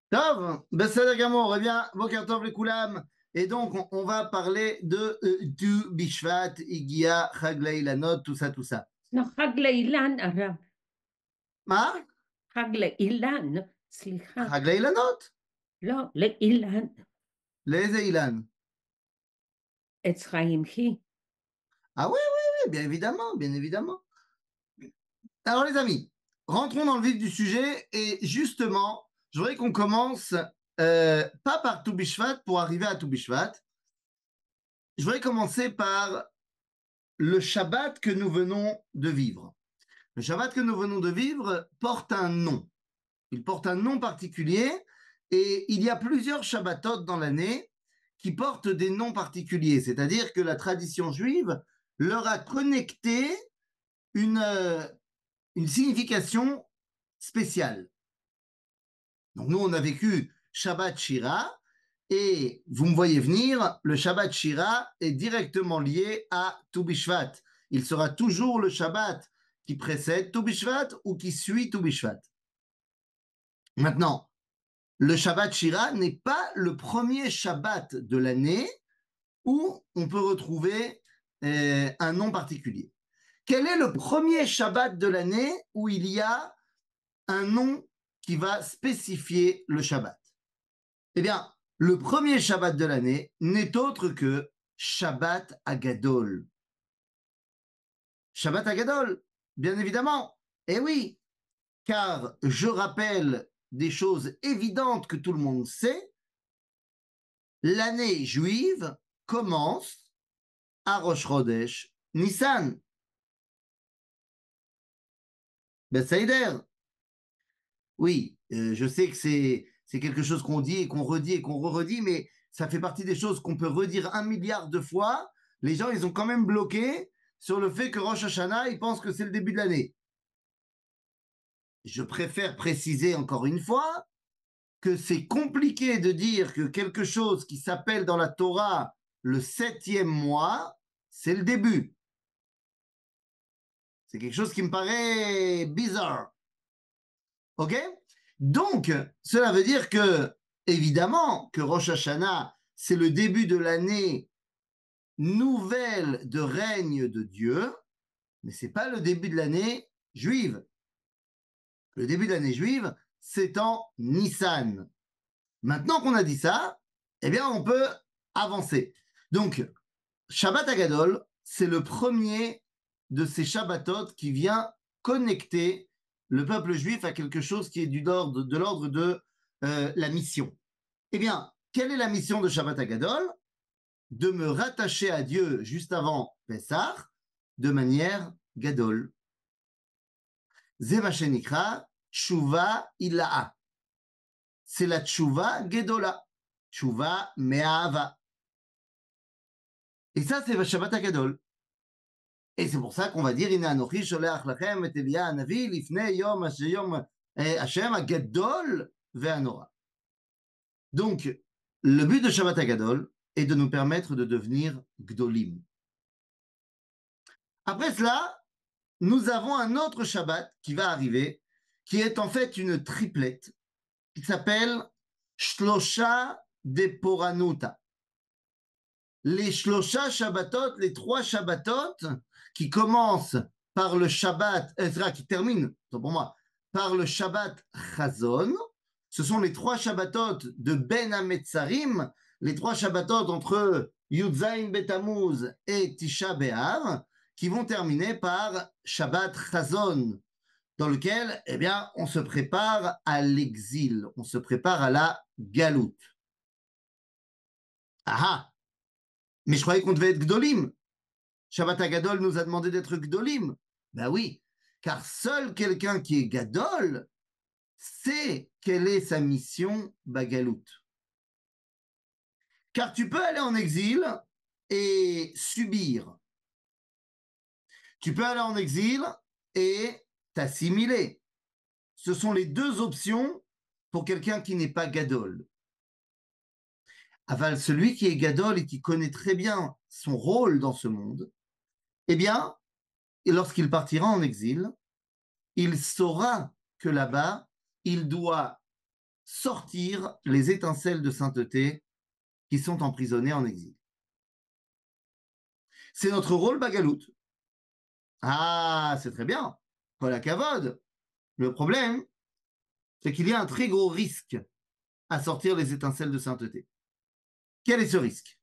Tov, Besséder Gamour, eh bien, Boker Tov les Koulam. Et donc, on va parler de du Bishvat, Igia, Chaglei, la note, tout ça, tout ça. No, חג לאילן, הרב. Ma? חג לאילן, סליחה. Chaglei, la note. לא, לאילן. Les Ilan. עץ חיים היא. Ah oui, oui, oui, bien évidemment, bien évidemment. Alors, les amis, rentrons dans le vif du sujet. Et justement, je voudrais qu'on commence pas par tout Bishvat pour arriver à tout Bishvat. Je voudrais commencer par le Shabbat que nous venons de vivre. Le Shabbat que nous venons de vivre porte un nom. Il porte un nom particulier et il y a plusieurs Shabbatot dans l'année qui portent des noms particuliers. C'est-à-dire que la tradition juive leur a connecté une, une signification spéciale. Donc nous, on a vécu Shabbat Shira et vous me voyez venir, le Shabbat Shira est directement lié à Tu Bishvat. Il sera toujours le Shabbat qui précède Tu Bishvat ou qui suit Tu Bishvat. Maintenant, le Shabbat Shira n'est pas le premier Shabbat de l'année où on peut retrouver un nom particulier. Quel est le premier Shabbat de l'année où il y a un nom qui va spécifier le Shabbat? Eh bien, le premier Shabbat de l'année n'est autre que Shabbat Agadol. Shabbat Agadol, bien évidemment. Eh oui, car je rappelle des choses évidentes que tout le monde sait. L'année juive commence à Rosh Chodesh Nissan. Besséder. Oui, je sais que c'est quelque chose qu'on dit et qu'on redit et qu'on re-redit, mais ça fait partie des choses qu'on peut redire 1 milliard de fois. Les gens, ils ont quand même bloqué sur le fait que Rosh Hashanah, ils pensent que c'est le début de l'année. Je préfère préciser encore une fois que c'est compliqué de dire que quelque chose qui s'appelle dans la Torah le 7e mois, c'est le début. C'est quelque chose qui me paraît bizarre. OK? Donc, cela veut dire que, évidemment, que Rosh Hashanah, c'est le début de l'année nouvelle de règne de Dieu, mais c'est pas le début de l'année juive. Le début de l'année juive, c'est en Nissan. Maintenant qu'on a dit ça, eh bien, on peut avancer. Donc, Shabbat Agadol, c'est le premier de ces Shabbatot qui vient connecter le peuple juif à quelque chose qui est de l'ordre de la mission. Eh bien, quelle est la mission de Shabbat Agadol? De me rattacher à Dieu juste avant Pessah de manière Gadol. Zevashenikra, Tshuva Ila'a. C'est la Tshuva Gedola. Tshuva Me'ava. Et ça, c'est Shabbat Agadol. Et c'est pour ça qu'on va dire, Ine Anochi Sholeach Lachem et Elia Hanavi lifnei yom Hashem Agadol ve'anora. Donc, le but de Shabbat Agadol est de nous permettre de devenir Gdolim. Après cela, nous avons un autre Shabbat qui va arriver, qui est en fait une triplette, qui s'appelle Shlosha de Poranuta. Les Shlosha Shabbatot, les 3 Shabbatot, qui commencent par le Shabbat, qui terminent, pour moi, par le Shabbat Chazon. Ce sont les 3 Shabbatot de Ben Hametzarim, les 3 Shabbatot entre Yudzaïn Betamuz et Tisha B'Av, qui vont terminer par Shabbat Chazon, dans lequel, eh bien, on se prépare à l'exil, on se prépare à la galoute. Ah ah! Mais je croyais qu'on devait être Gdolim. Shabbat Agadol nous a demandé d'être Gdolim. Ben oui, car seul quelqu'un qui est Gadol sait quelle est sa mission Bagalout. Car tu peux aller en exil et subir. Tu peux aller en exil et t'assimiler. Ce sont les 2 options pour quelqu'un qui n'est pas Gadol. Aval, celui qui est Gadol et qui connaît très bien son rôle dans ce monde, eh bien, lorsqu'il partira en exil, il saura que là-bas, il doit sortir les étincelles de sainteté qui sont emprisonnées en exil. C'est notre rôle, Bagalout. Ah, c'est très bien. Pas la cavode. Le problème, c'est qu'il y a un très gros risque à sortir les étincelles de sainteté. Quel est ce risque?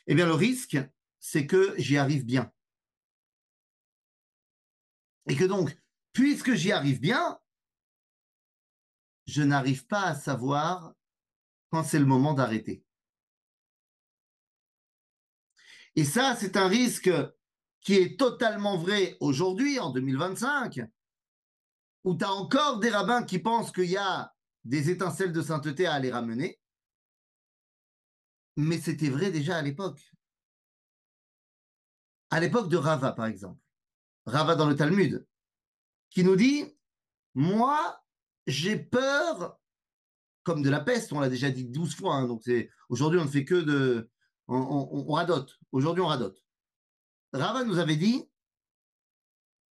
Eh bien, le risque, c'est que j'y arrive bien. Et que donc, puisque j'y arrive bien, je n'arrive pas à savoir quand c'est le moment d'arrêter. Et ça, c'est un risque qui est totalement vrai aujourd'hui, en 2025, où tu as encore des rabbins qui pensent qu'il y a des étincelles de sainteté à les ramener. Mais c'était vrai déjà à l'époque. À l'époque de Rava, par exemple. Rava dans le Talmud, qui nous dit, moi, j'ai peur, comme de la peste, on l'a déjà dit 12 fois, hein, donc aujourd'hui on ne fait que de... On radote. Aujourd'hui on radote. Rava nous avait dit,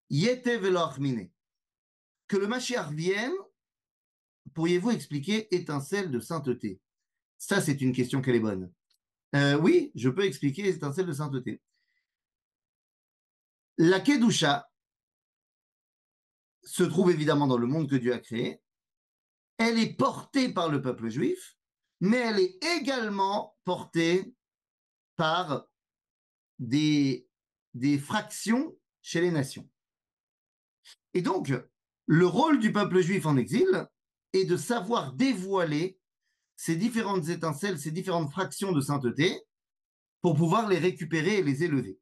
Yete velo achmine, que le Mashiach vienne, pourriez-vous expliquer étincelle de sainteté? Ça, c'est une question qu'elle est bonne. Oui, je peux expliquer étincelle de sainteté. La Kedusha se trouve évidemment dans le monde que Dieu a créé. Elle est portée par le peuple juif, mais elle est également portée par des fractions chez les nations. Et donc, le rôle du peuple juif en exil est de savoir dévoiler ces différentes étincelles, ces différentes fractions de sainteté pour pouvoir les récupérer et les élever.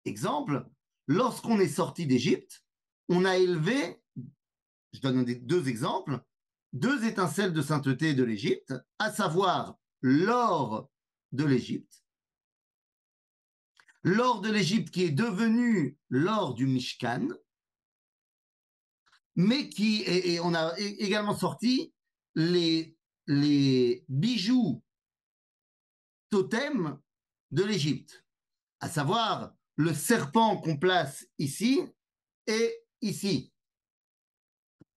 Exemple, lorsqu'on est sorti d'Égypte, on a élevé, je donne deux exemples, deux étincelles de sainteté de l'Égypte, à savoir l'or de l'Égypte. L'or de l'Égypte qui est devenu l'or du Mishkan, mais qui, et on a également sorti les bijoux totems de l'Égypte, à savoir le serpent qu'on place ici et ici,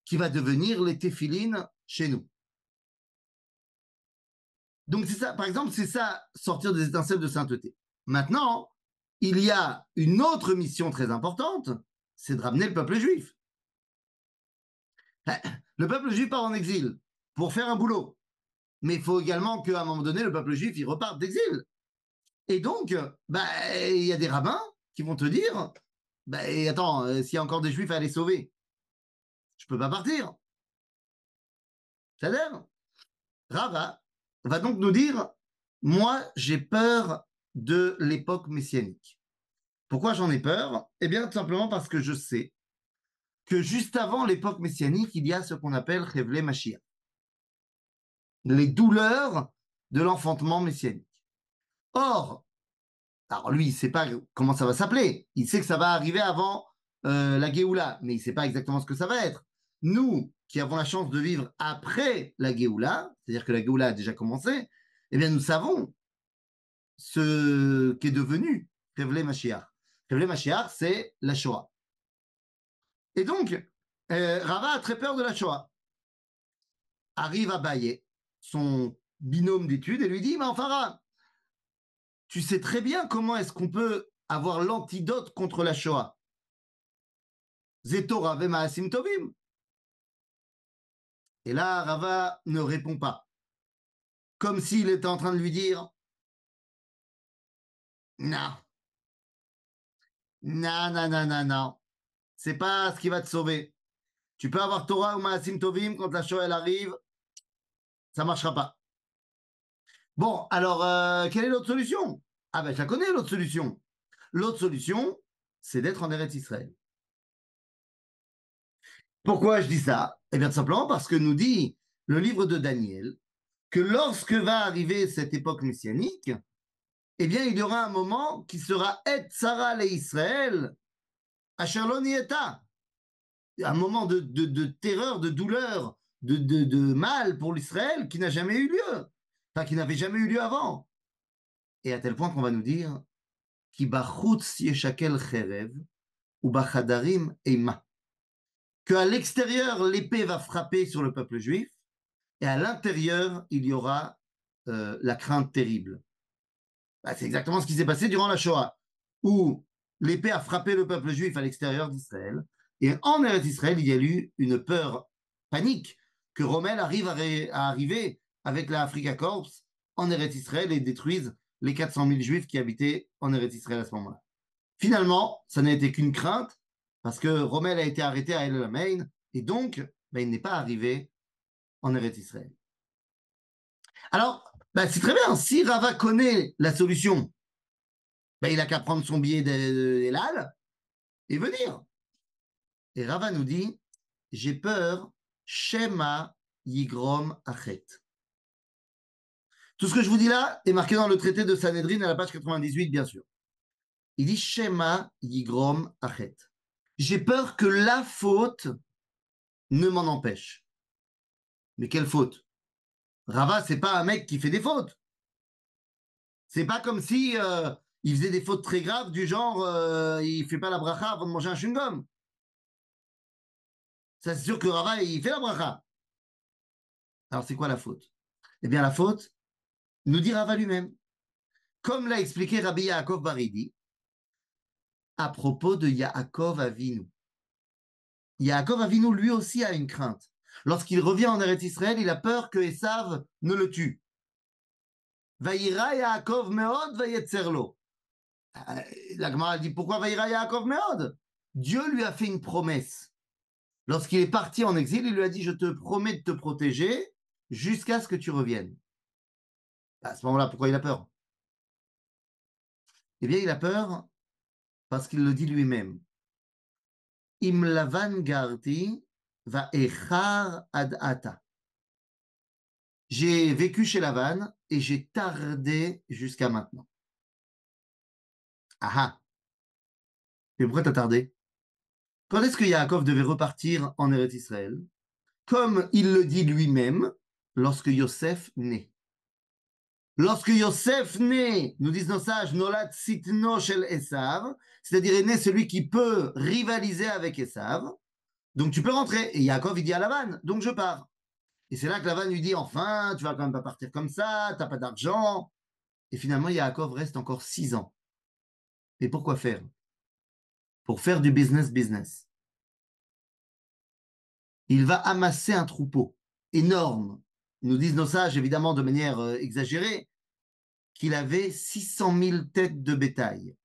qui va devenir les téphilines chez nous. Donc c'est ça, par exemple, c'est ça, sortir des étincelles de sainteté. Maintenant, il y a une autre mission très importante, c'est de ramener le peuple juif. Le peuple juif part en exil pour faire un boulot. Mais il faut également qu'à un moment donné, le peuple juif, il reparte d'exil. Et donc, il y a des rabbins qui vont te dire, attends, s'il y a encore des juifs à aller sauver, je peux pas partir. C'est-à-dire, Rava va donc nous dire, moi, j'ai peur de l'époque messianique. Pourquoi j'en ai peur? Eh bien, tout simplement parce que je sais que juste avant l'époque messianique, il y a ce qu'on appelle Chevlei Mashiach, les douleurs de l'enfantement messianique. Or, alors lui, il ne sait pas comment ça va s'appeler. Il sait que ça va arriver avant la Géoula, mais il ne sait pas exactement ce que ça va être. Nous, qui avons la chance de vivre après la Géoula, c'est-à-dire que la Géoula a déjà commencé, eh bien, nous savons ce qu'est devenu Chevlei Mashiach. Chevlei Mashiach, c'est la Shoah. Et donc, Rava a très peur de la Shoah. Arrive à Baye, son binôme d'études, et lui dit, mais enfin, Rava, tu sais très bien comment est-ce qu'on peut avoir l'antidote contre la Shoah. Zetora vemaasim tovim. Et là, Rava ne répond pas. Comme s'il était en train de lui dire, non, non, non, non, non, non. C'est pas ce qui va te sauver. Tu peux avoir Torah ou Maasim Tovim quand la Shoah elle arrive, ça marchera pas. Bon, alors, quelle est l'autre solution? Ah ben, je la connais, l'autre solution. L'autre solution, c'est d'être en Eretz Israël. Pourquoi je dis ça? Eh bien, tout simplement parce que nous dit le livre de Daniel que lorsque va arriver cette époque messianique, eh bien, il y aura un moment qui sera Et Sarah le Israël, Asherlon Yeta. Un moment de terreur, de douleur, de mal pour l'Israël qui n'a jamais eu lieu. Enfin, qui n'avait jamais eu lieu avant. Et à tel point qu'on va nous dire Ki bachutz yeshakel cherev ou bachadarim eima. Qu'à l'extérieur, l'épée va frapper sur le peuple juif et à l'intérieur, il y aura la crainte terrible. Bah, c'est exactement ce qui s'est passé durant la Shoah, où l'épée a frappé le peuple juif à l'extérieur d'Israël, et en Eretz Israël, il y a eu une peur panique que Rommel arrive à arriver avec la Afrika Korps en Eretz Israël et détruise les 400 000 juifs qui habitaient en Eretz Israël à ce moment-là. Finalement, ça n'a été qu'une crainte, parce que Rommel a été arrêté à El Alamein, et donc, il n'est pas arrivé en Eretz Israël. Alors, c'est très bien, si Rava connaît la solution, il n'a qu'à prendre son billet d'Elal et venir. Et Rava nous dit, j'ai peur, Shema Yigrom Achet. Tout ce que je vous dis là est marqué dans le traité de Sanhedrin à la page 98, bien sûr. Il dit Shema Yigrom Achet. J'ai peur que la faute ne m'en empêche. Mais quelle faute? Rava, c'est pas un mec qui fait des fautes. C'est pas comme si il faisait des fautes très graves du genre il fait pas la bracha avant de manger un chewing-gum. Ça, c'est sûr que Rava, il fait la bracha. Alors, c'est quoi la faute? Eh bien, la faute, nous dit Rava lui-même. Comme l'a expliqué Rabbi Yaakov Baridi, à propos de Yaakov Avinu. Yaakov Avinu, lui aussi, a une crainte. Lorsqu'il revient en Eretz Israël, il a peur que Esav ne le tue. Vaïra Yaakov meod vayetzerlo. La Gemara dit pourquoi Vaïra Yaakov meod? Dieu lui a fait une promesse. Lorsqu'il est parti en exil, il lui a dit je te promets de te protéger jusqu'à ce que tu reviennes. À ce moment-là, pourquoi il a peur? Eh bien, il a peur parce qu'il le dit lui-même. Im lavan garti va echar ad ata. J'ai vécu chez Lavan et j'ai tardé jusqu'à maintenant. Ah ah. Mais pourquoi t'as tardé? Quand est-ce que Yaakov devait repartir en Eretz Israël? Comme il le dit lui-même, lorsque Yosef naît. Lorsque Yosef naît, nous disent nos sages, Nolat sitno shel Esav, c'est-à-dire est né celui qui peut rivaliser avec Esav. Donc tu peux rentrer. Et Yaakov, il dit à Lavan, donc je pars. Et c'est là que Lavan lui dit, enfin, tu vas quand même pas partir comme ça, t'as pas d'argent. Et finalement, Yaakov reste encore 6 ans. Et pourquoi faire? Pour faire du business. Il va amasser un troupeau énorme. Nous disent nos sages, évidemment de manière exagérée, qu'il avait 600 000 têtes de bétail.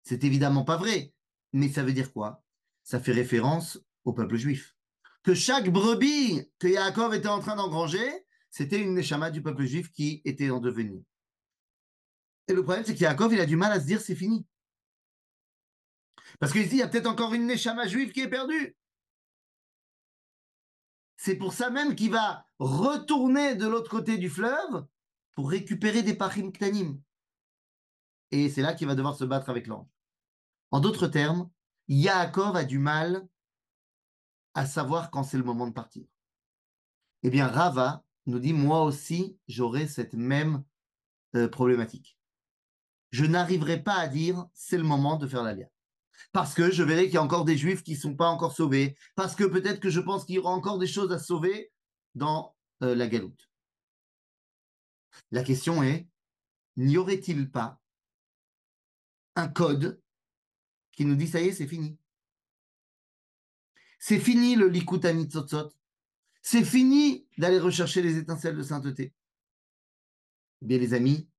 C'est évidemment pas vrai, mais ça veut dire quoi? Ça fait référence au peuple juif. Que chaque brebis que Yaakov était en train d'engranger, c'était une neshama du peuple juif qui était en devenir. Et le problème, c'est que Yaakov, il a du mal à se dire c'est fini. Parce qu'il se dit, il y a peut-être encore une neshama juive qui est perdue. C'est pour ça même qu'il va retourner de l'autre côté du fleuve pour récupérer des pachim ktanim. Et c'est là qu'il va devoir se battre avec l'ange. En d'autres termes, Yaakov a du mal à savoir quand c'est le moment de partir. Eh bien, Rava nous dit, moi aussi, j'aurai cette même problématique. Je n'arriverai pas à dire, c'est le moment de faire l'alliance. Parce que je verrai qu'il y a encore des juifs qui ne sont pas encore sauvés. Parce que peut-être que je pense qu'il y aura encore des choses à sauver dans la galoute. La question est, n'y aurait-il pas un code qui nous dit, ça y est, c'est fini. C'est fini le Likut Amitzotzot. C'est fini d'aller rechercher les étincelles de sainteté. Eh bien, les amis,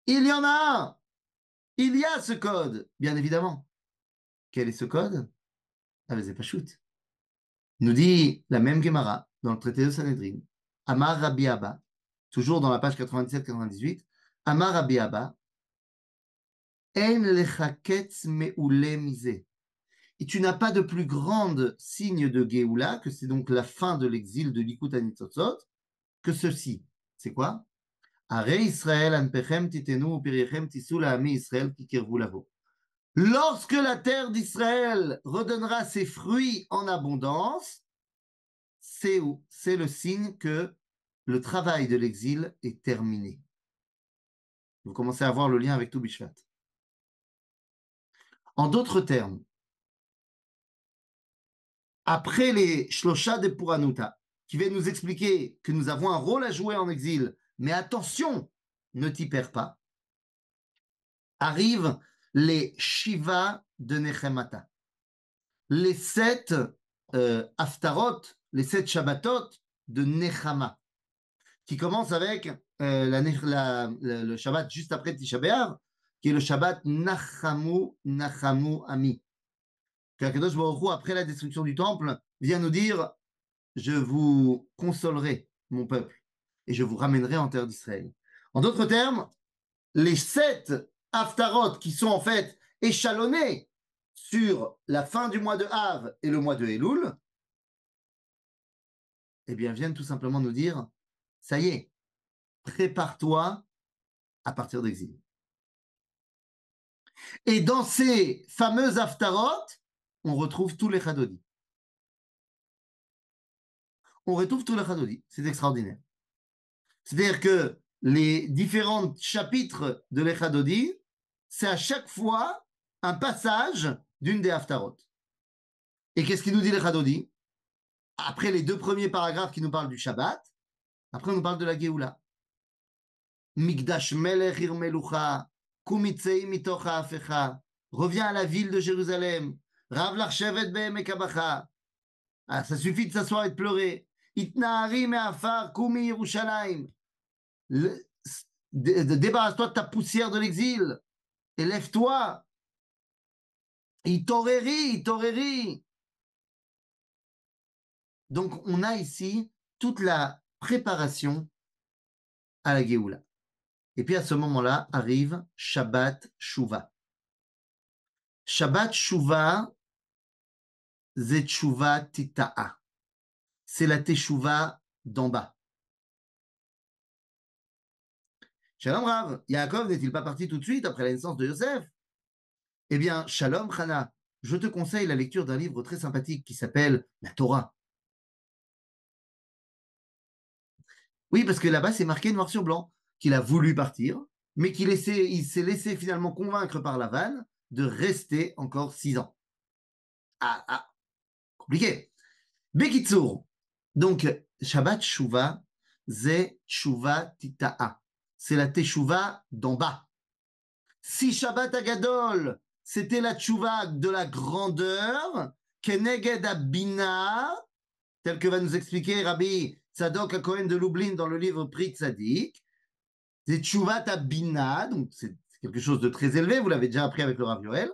il y en a un. Il y a ce code, bien évidemment. Quel est ce code? Ah, mais c'est pas shoot. Nous dit la même Gemara dans le traité de Sanhedrin. Amar Rabbi Abba, toujours dans la page 97-98. Amar Rabbi Abba, En lechaketz me'ule misé. Et tu n'as pas de plus grande signe de Géoula, que c'est donc la fin de l'exil de Likut Anitzotzot, que ceci. C'est quoi? Are Israël anpechem titenu upirichem tisula ami Israël kikirvu lavo. Lorsque la terre d'Israël redonnera ses fruits en abondance, c'est le signe que le travail de l'exil est terminé. Vous commencez à voir le lien avec tout Bishvat. En d'autres termes, après les Shlosha de Puranuta, qui vient nous expliquer que nous avons un rôle à jouer en exil, mais attention, ne t'y perds pas, arrivent les Shiva de Nechemata, les 7 Haftarot, les 7 Shabbatot de Nechama, qui commencent avec le Shabbat juste après Tisha B'Av, qui est le Shabbat Nachamu, Nachamu Ami. Qu'Akadosh Baruch Hu, après la destruction du temple, vient nous dire « Je vous consolerai, mon peuple, et je vous ramènerai en terre d'Israël. » En d'autres termes, les 7 Haftarot qui sont en fait échelonnés sur la fin du mois de Av et le mois de Elul, eh bien, viennent tout simplement nous dire « Ça y est, prépare-toi à partir d'exil. » Et dans ces fameux Haftarot, on retrouve tous les Chadodi. On retrouve tous les Chadodi. C'est extraordinaire. C'est-à-dire que les différents chapitres de l'Echadodi, c'est à chaque fois un passage d'une des Haftarot. Et qu'est-ce qu'il nous dit l'Echadodi? Après les 2 premiers paragraphes qui nous parlent du Shabbat, après on nous parle de la Géoula. Mikdash melech ir melucha, kumitzei mitoch ha'afecha, reviens à la ville de Jérusalem, rav l'arshevet be'emek habacha. Ah, ça suffit de s'asseoir et de pleurer. Itnahari me'afar kumi Yerushalayim. Débarrasse-toi de ta poussière de l'exil. Élève-toi. Itoreri, itoreri. Donc, on a ici toute la préparation à la Géoula. Et puis, à ce moment-là, arrive Shabbat Shuvah. Shabbat Shuvah, c'est Shuvah Tita'a. C'est la Teshuvah d'en bas. Shalom Rav, Yaakov n'est-il pas parti tout de suite après la naissance de Yosef? Eh bien, Shalom Chana, je te conseille la lecture d'un livre très sympathique qui s'appelle La Torah. Oui, parce que là-bas, c'est marqué noir sur blanc qu'il a voulu partir, mais il s'est laissé finalement convaincre par Lavan de rester encore 6 ans. Compliqué. Bekitsour. Donc, Shabbat Shuvah, c'est Shuvah Tita'a. C'est la Teshuvah d'en bas. Si Shabbat Agadol, c'était la Teshuvah de la grandeur, Keneged Abina, tel que va nous expliquer Rabbi Tzadok HaKohen de Lublin dans le livre Pri Tzadik, c'est Teshuvah Abina, donc c'est quelque chose de très élevé, vous l'avez déjà appris avec le Rav Yoel.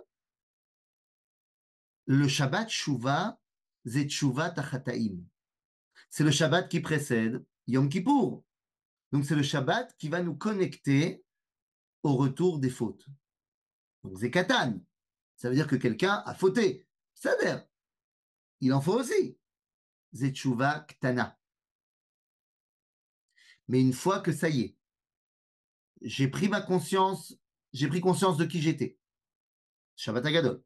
Le Shabbat Shuvah, c'est Teshuvah Achataim. C'est le Shabbat qui précède Yom Kippour. Donc c'est le Shabbat qui va nous connecter au retour des fautes. Donc Zekatan, ça veut dire que quelqu'un a fauté. Ça veut dire, il en faut aussi. Zetchouva Ktana. Mais une fois que ça y est, j'ai pris conscience de qui j'étais. Shabbat Agadol.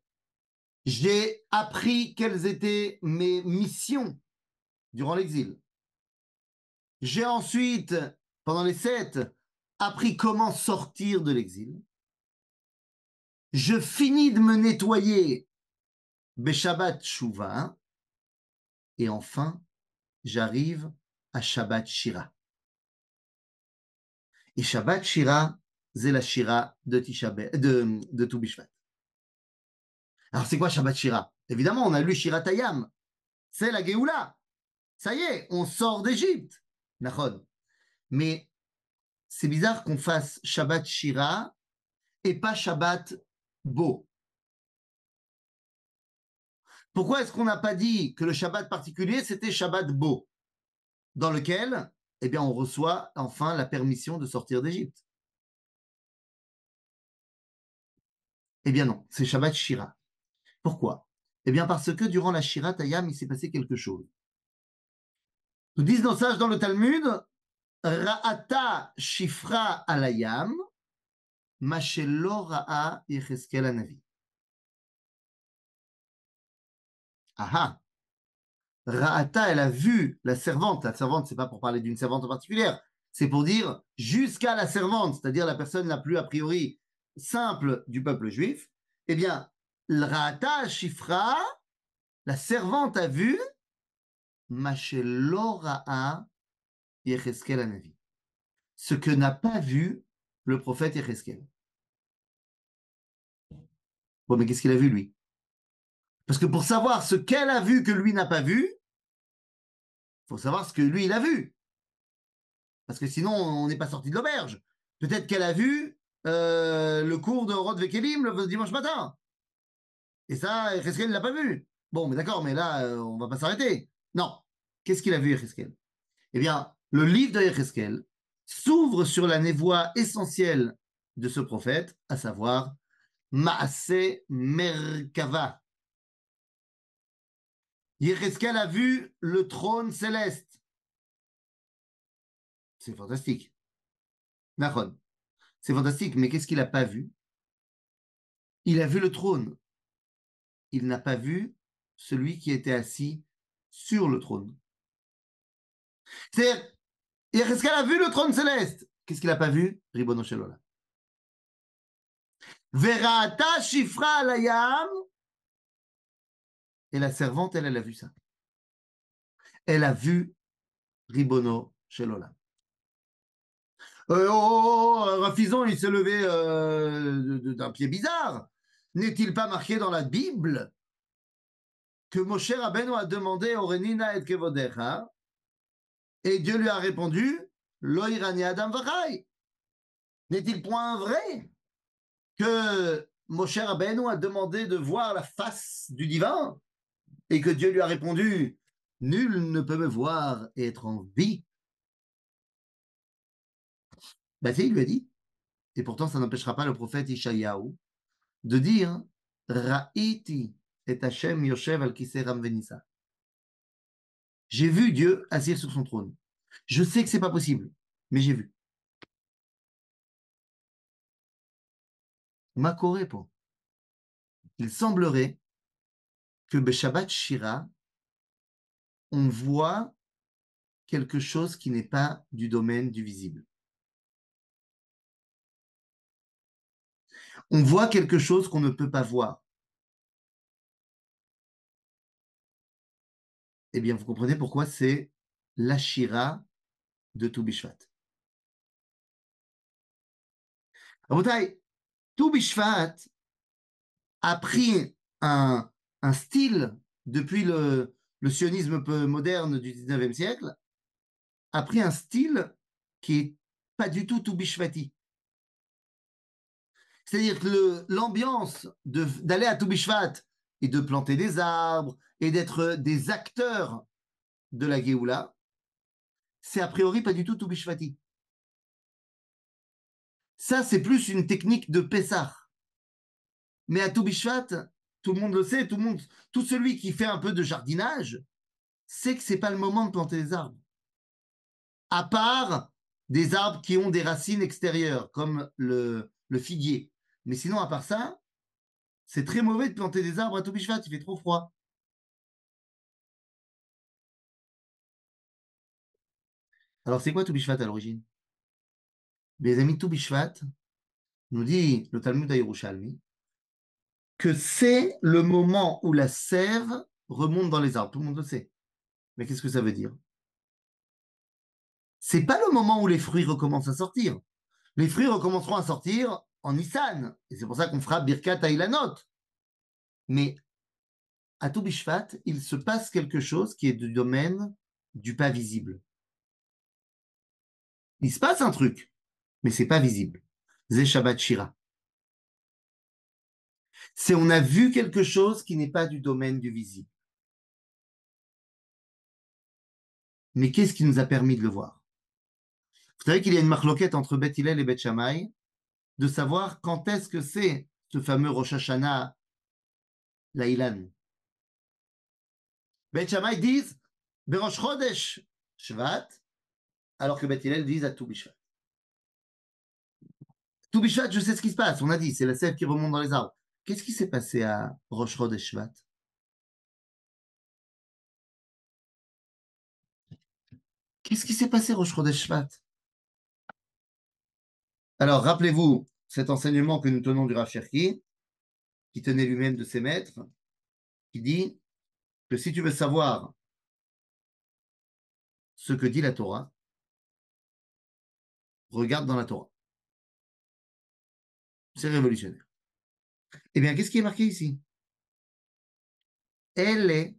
J'ai appris quelles étaient mes missions durant l'exil. J'ai ensuite, pendant les 7, appris comment sortir de l'exil. Je finis de me nettoyer Beshabbat Shuvah. Et enfin, j'arrive à Shabbat Shira. Et Shabbat Shira, c'est la Shira de Tu Bishvat. Alors, c'est quoi Shabbat Shira? Évidemment, on a lu Shira Tayam. C'est la Géoula. Ça y est, on sort d'Égypte. Nachod. Mais c'est bizarre qu'on fasse Shabbat Shira et pas Shabbat Bo. Pourquoi est-ce qu'on n'a pas dit que le Shabbat particulier, c'était Shabbat Bo, dans lequel, eh bien, on reçoit enfin la permission de sortir d'Égypte? Eh bien non, c'est Shabbat Shira. Pourquoi? Eh bien parce que durant la Shira Tayam, il s'est passé quelque chose. Nous disent nos sages dans le Talmud, Ra'ata Shifra Alayam, Mashelo Ra'a Yecheskel Anavi. Aha! Ra'ata, elle a vu la servante, c'est pas pour parler d'une servante en particulier, c'est pour dire jusqu'à la servante, c'est-à-dire la personne la plus a priori simple du peuple juif, eh bien, Ra'ata Shifra, la servante a vu Mashelo Ra'a Yecheskel Hanavi. Ce que n'a pas vu le prophète Yecheskel. Bon, mais qu'est-ce qu'il a vu, lui? Parce que pour savoir ce qu'elle a vu que lui n'a pas vu, il faut savoir ce que lui, il a vu. Parce que sinon, on n'est pas sorti de l'auberge. Peut-être qu'elle a vu le cours de Rod Vekelim le dimanche matin. Et ça, Yecheskel ne l'a pas vu. Bon, mais d'accord, mais là, on va pas s'arrêter. Non. Qu'est-ce qu'il a vu, Yecheskel? Eh bien, le livre de Yecheskel s'ouvre sur la névoie essentielle de ce prophète, à savoir Maase Merkava. Yecheskel a vu le trône céleste. C'est fantastique. Nahon. C'est fantastique, mais qu'est-ce qu'il n'a pas vu? Il a vu le trône. Il n'a pas vu celui qui était assis sur le trône. C'est-à-dire, Yecheskel a vu le trône céleste. Qu'est-ce qu'il n'a pas vu? Ribono shel olam. Verata shifra alayam. Et la servante, elle a vu ça. Elle a vu Ribono shel olam. Rafizon, il s'est levé d'un pied bizarre. N'est-il pas marqué dans la Bible que Moshe Rabbeinu a demandé Orenina et Kevodecha et Dieu lui a répondu Lo irani Adam vachai. N'est-il point vrai que Moshe Rabbeinu a demandé de voir la face du divin et que Dieu lui a répondu Nul ne peut me voir et être en vie? Ben, il lui a dit. Et pourtant, ça n'empêchera pas le prophète Ishayahu de dire Ra'iti et Hashem Yoshev al Kisei Ram Venissa. J'ai vu Dieu assis sur son trône. Je sais que c'est pas possible, mais j'ai vu. Makorepo. Il semblerait que Beshabbat Shira, on voit quelque chose qui n'est pas du domaine du visible. On voit quelque chose qu'on ne peut pas voir. Eh bien, vous comprenez pourquoi c'est la Shira de Tu Bishvat. Rabotai, Tu Bishvat a pris un style depuis le sionisme moderne du 19e siècle, a pris un style qui est pas du tout Bishvati. C'est-à-dire que l'ambiance d'aller à Bishvat et de planter des arbres et d'être des acteurs de la Géoula, c'est a priori pas du tout Bishvati. Ça, c'est plus une technique de Pessah. Mais à Bishvat, tout le monde le sait, tout celui qui fait un peu de jardinage sait que c'est pas le moment de planter des arbres. À part des arbres qui ont des racines extérieures, comme le figuier. Mais sinon, à part ça, c'est très mauvais de planter des arbres à Bishvat, il fait trop froid. Alors, c'est quoi Bishvat à l'origine? Les amis, Bishvat nous dit le Talmud à que c'est le moment où la sève remonte dans les arbres. Tout le monde le sait. Mais qu'est-ce que ça veut dire? C'est pas le moment où les fruits recommencent à sortir. Les fruits recommenceront à sortir en Nissan. Et c'est pour ça qu'on fera Birkat Ailanot. Mais à Bishvat, il se passe quelque chose qui est du domaine du pas visible. Il se passe un truc, mais c'est pas visible. Zé Shabbat Shira. C'est on a vu quelque chose qui n'est pas du domaine du visible. Mais qu'est-ce qui nous a permis de le voir? Vous savez qu'il y a une marloquette entre Beth Hillel et Beth Shammai de savoir quand est-ce que c'est ce fameux Rosh Hashanah Laïlan. Beth Shammai disent Berosh Chodesh Shvat, alors que Beth Hillel disent à Tu Bishvat. Tu Bishvat, je sais ce qui se passe. On a dit, c'est la sève qui remonte dans les arbres. Qu'est-ce qui s'est passé à Rosh Chodesh Shvat? Qu'est-ce qui s'est passé Rosh Chodesh Shvat? Alors, rappelez-vous cet enseignement que nous tenons du Rav Cherki, qui tenait lui-même de ses maîtres, qui dit que si tu veux savoir ce que dit la Torah. Regarde dans la Torah. C'est révolutionnaire. Eh bien, qu'est-ce qui est marqué ici? Elle est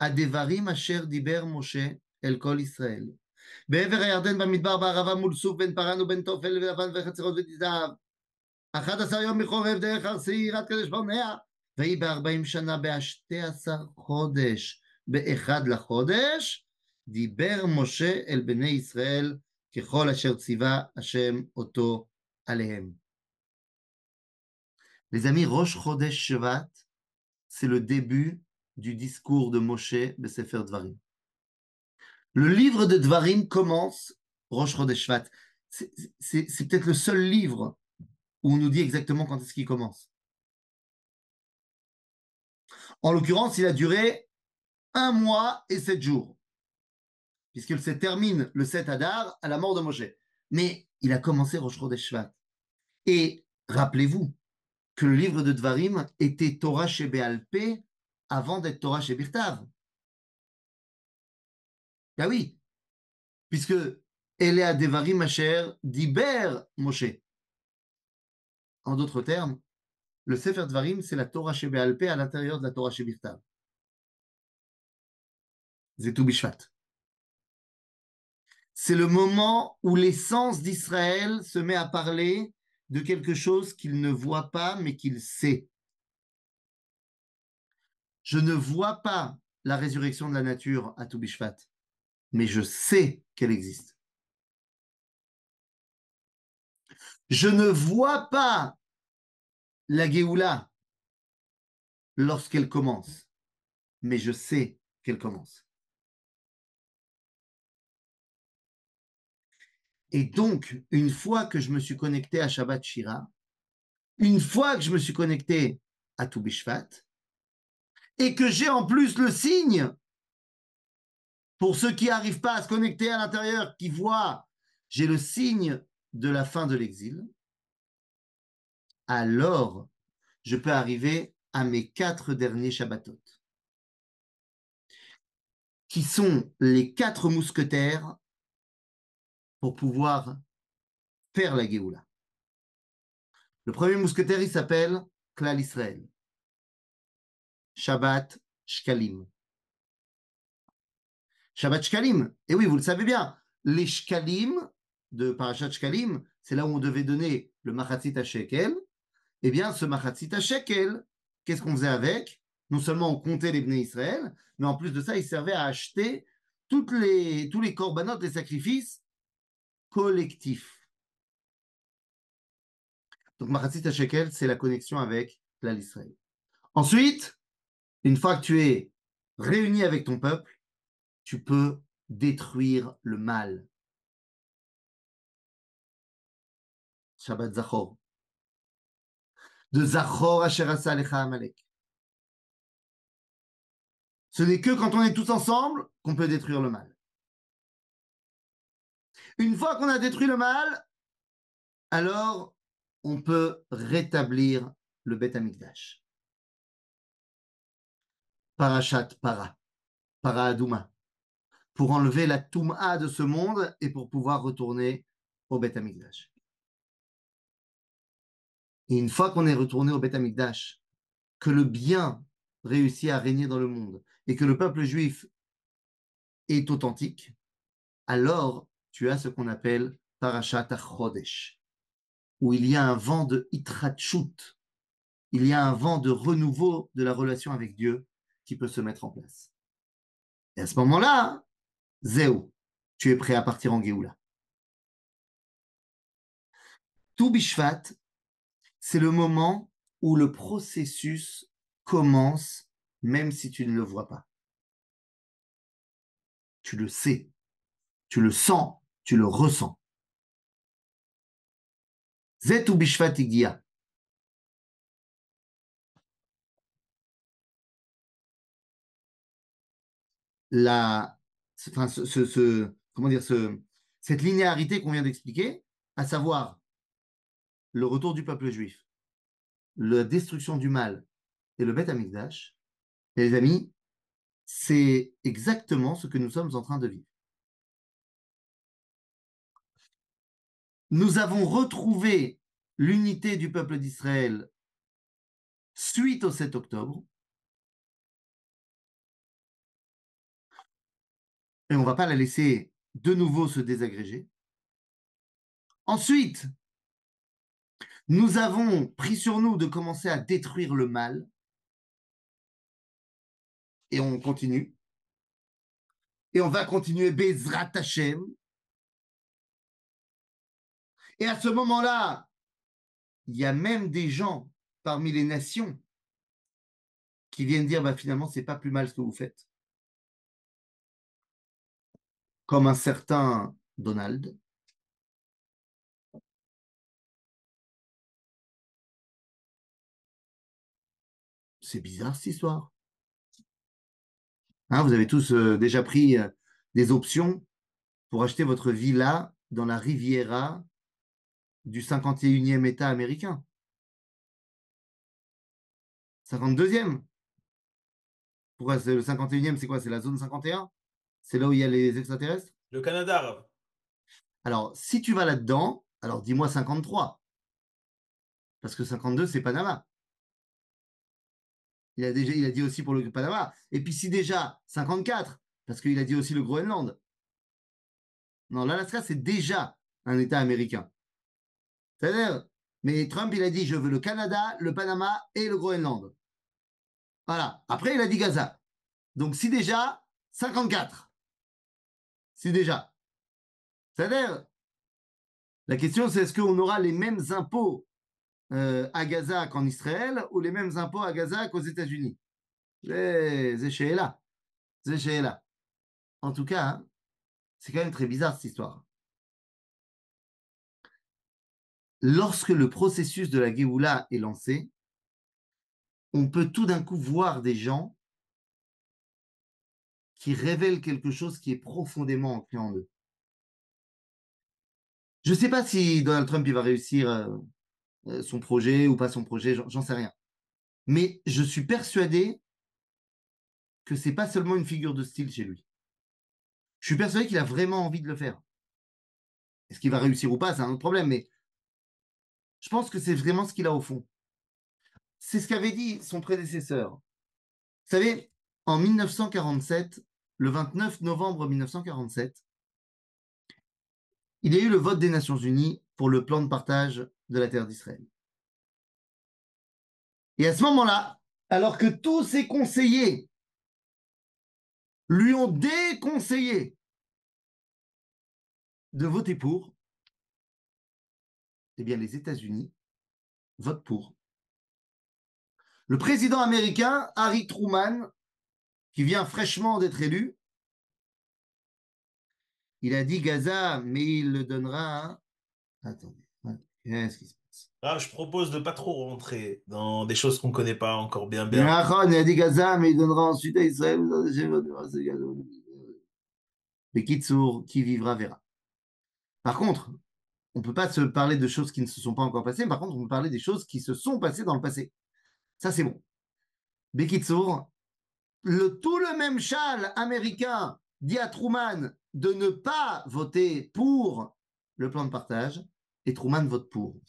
הדברים אשר דיבר משה אל כל ישראל. בעבר הירדן במדבר בערבה מול סוף בין פרן ובין תופל ולבן וחצרות ותזהב. 11 יום מחורב דרך הר שעיר עד קדש ברנע. ויהי ב40 שנה ב12 חודש באחד לחודש. דיבר משה אל בני ישראל ככל אשר ציווה השם אותו עליהם. Les amis, Rosh Chodesh Shevat, c'est le début du discours de Moshe Besefer Dvarim. Le livre de Dvarim commence Rosh Chodesh Shvat. C'est peut-être le seul livre où on nous dit exactement quand est-ce qu'il commence. En l'occurrence, il a duré 1 mois et 7 jours, puisqu'il se termine le 7 Adar à la mort de Moshe. Mais il a commencé Rosh Chodesh Shvat. Et rappelez-vous que le livre de Dvarim était Torah Shebe'al Peh avant d'être Torah Shebirtav. Ben oui, puisque Elea Devarim Asher Diber Moshe. En d'autres termes, le Sefer Dvarim, c'est la Torah Shebe'al Peh à l'intérieur de la Torah Shebirtav. Zetou Bishvat. C'est le moment où l'essence d'Israël se met à parler de quelque chose qu'il ne voit pas, mais qu'il sait. Je ne vois pas la résurrection de la nature à Tou Bishvat, mais je sais qu'elle existe. Je ne vois pas la Géoula lorsqu'elle commence, mais je sais qu'elle commence. Et donc, une fois que je me suis connecté à Shabbat Shira, une fois que je me suis connecté à Tou Bishvat, et que j'ai en plus le signe, pour ceux qui n'arrivent pas à se connecter à l'intérieur, qui voient, j'ai le signe de la fin de l'exil, alors je peux arriver à mes 4 derniers Shabbatot, qui sont les 4 mousquetaires pour pouvoir faire la Géoula. Le premier mousquetaire, il s'appelle Klal Israël. Shabbat Shkalim. Shabbat Shkalim. Et oui, vous le savez bien, les Shkalim de Parashat Shkalim, c'est là où on devait donner le Machatzit à Shekel. Eh bien, ce Machatzit à Shekel, qu'est-ce qu'on faisait avec? Non seulement on comptait les Bnei Israël, mais en plus de ça, il servait à acheter tous les korbanot, les sacrifices collectifs. Donc, Machatzit à Shekel, c'est la connexion avec Klal Israël. Ensuite, une fois que tu es réuni avec ton peuple, tu peux détruire le mal. Shabbat Zachor. De Zachor Asher Asa Alecha Amalek. Ce n'est que quand on est tous ensemble qu'on peut détruire le mal. Une fois qu'on a détruit le mal, alors on peut rétablir le Beth Amikdash. Parashat Para, Para Adouma, pour enlever la Toum'a de ce monde et pour pouvoir retourner au Beth Amikdash. Et une fois qu'on est retourné au Beth Amikdash, que le bien réussit à régner dans le monde et que le peuple juif est authentique, alors tu as ce qu'on appelle Parashat HaChodesh, où il y a un vent de Hitratchut, il y a un vent de renouveau de la relation avec Dieu qui peut se mettre en place. Et à ce moment-là, Zéou, tu es prêt à partir en Géoula. Tou Bishvat, c'est le moment où le processus commence, même si tu ne le vois pas. Tu le sais, tu le sens, tu le ressens. Zé Tou Bishvat Igia. Comment dire, cette linéarité qu'on vient d'expliquer, à savoir le retour du peuple juif, la destruction du mal et le Beth Amikdash, les amis, c'est exactement ce que nous sommes en train de vivre. nous avons retrouvé l'unité du peuple d'Israël suite au 7 octobre. Et on ne va pas la laisser de nouveau se désagréger. Ensuite, nous avons pris sur nous de commencer à détruire le mal. Et on continue. Et on va continuer Bezrat Hashem. Et à ce moment-là, il y a même des gens parmi les nations qui viennent dire bah, finalement, c'est pas plus mal ce que vous faites. Comme un certain Donald. C'est bizarre cette histoire. Hein, vous avez tous déjà pris des options pour acheter votre villa dans la Riviera du 51e État américain. 52e. Pourquoi c'est le 51e, c'est quoi? C'est la zone 51? C'est là où il y a les extraterrestres? Le Canada, Rav. Alors, si tu vas là-dedans, alors dis-moi 53. Parce que 52, c'est Panama. Il a dit aussi pour le Panama. Et puis si déjà 54, parce qu'il a dit aussi le Groenland. Non, l'Alaska, c'est déjà un État américain. C'est-à-dire, mais Trump, il a dit, je veux le Canada, le Panama et le Groenland. Voilà. Après, il a dit Gaza. Donc, si déjà, 54. Si déjà. C'est-à-dire, la question, c'est est-ce qu'on aura les mêmes impôts à Gaza qu'en Israël ou les mêmes impôts à Gaza qu'aux États-Unis? C'est chez là. C'est chez là. En tout cas, hein, c'est quand même très bizarre cette histoire. Lorsque le processus de la Géoula est lancé, on peut tout d'un coup voir des gens qui révèlent quelque chose qui est profondément ancré en eux. Je ne sais pas si Donald Trump il va réussir son projet ou pas son projet, j'en sais rien. Mais je suis persuadé que c'est pas seulement une figure de style chez lui. Je suis persuadé qu'il a vraiment envie de le faire. Est-ce qu'il va réussir ou pas, c'est un autre problème, mais je pense que c'est vraiment ce qu'il a au fond. C'est ce qu'avait dit son prédécesseur. Vous savez, en 1947, le 29 novembre 1947, il y a eu le vote des Nations Unies pour le plan de partage de la terre d'Israël. Et à ce moment-là, alors que tous ses conseillers lui ont déconseillé de voter pour, eh bien les États-Unis votent pour. Le président américain, Harry Truman, qui vient fraîchement d'être élu, il a dit Gaza, mais il le donnera à... Attendez, qu'est-ce qui se passe? Rav, je propose de pas trop rentrer dans des choses qu'on connaît pas encore bien Il bien. a dit Gaza, mais il donnera ensuite à Israël. Mais Kitsour, qui vivra verra. Par contre, on ne peut pas se parler de choses qui ne se sont pas encore passées. Par contre, on peut parler des choses qui se sont passées dans le passé. Ça, c'est bon. Bekitsour, tout le même châle américain dit à Truman de ne pas voter pour le plan de partage et Truman vote pour.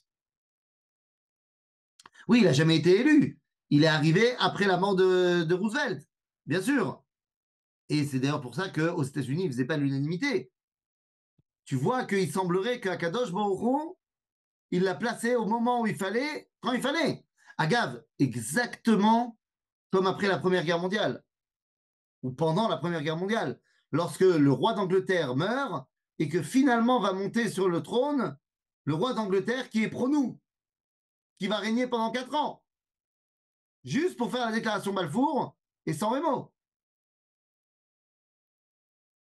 Oui, il n'a jamais été élu. Il est arrivé après la mort de Roosevelt, bien sûr. Et c'est d'ailleurs pour ça qu'aux États-Unis, il ne faisait pas l'unanimité. Tu vois qu'il semblerait qu'Akadosh Baruch Hu, il l'a placé au moment où il fallait, quand il fallait. Agave, exactement comme après la Première Guerre mondiale, ou pendant la Première Guerre mondiale, lorsque le roi d'Angleterre meurt et que finalement va monter sur le trône le roi d'Angleterre qui est pro-nous, qui va régner pendant 4 ans, juste pour faire la déclaration Balfour et sans mémo.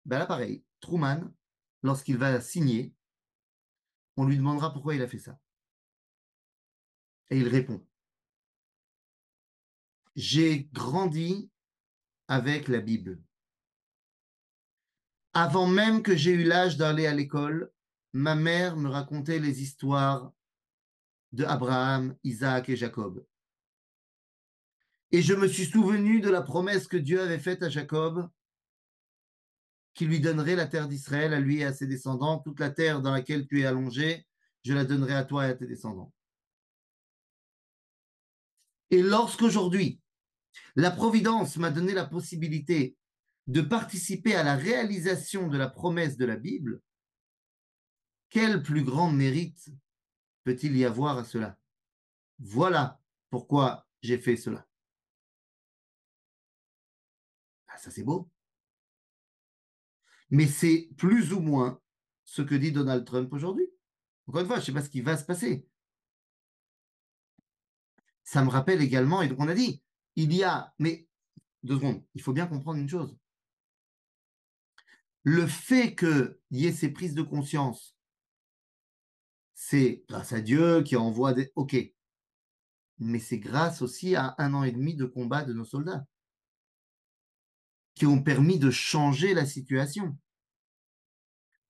Ben là, pareil, Truman, lorsqu'il va signer, on lui demandera pourquoi il a fait ça. Et il répond. J'ai grandi avec la Bible. Avant même que j'ai eu l'âge d'aller à l'école, ma mère me racontait les histoires de Abraham, Isaac et Jacob. Et je me suis souvenu de la promesse que Dieu avait faite à Jacob, qui lui donnerait la terre d'Israël à lui et à ses descendants, toute la terre dans laquelle tu es allongé, je la donnerai à toi et à tes descendants. Et lorsqu'aujourd'hui, la Providence m'a donné la possibilité de participer à la réalisation de la promesse de la Bible, quel plus grand mérite peut-il y avoir à cela? Voilà pourquoi j'ai fait cela. Ah, ça c'est beau. Mais c'est plus ou moins ce que dit Donald Trump aujourd'hui. Encore une fois, je ne sais pas ce qui va se passer. Ça me rappelle également, et donc on a dit, il y a, mais 2 secondes, il faut bien comprendre une chose. Le fait qu'il y ait ces prises de conscience, c'est grâce à Dieu qui envoie des... Ok, mais c'est grâce aussi à 1 an et demi de combat de nos soldats qui ont permis de changer la situation.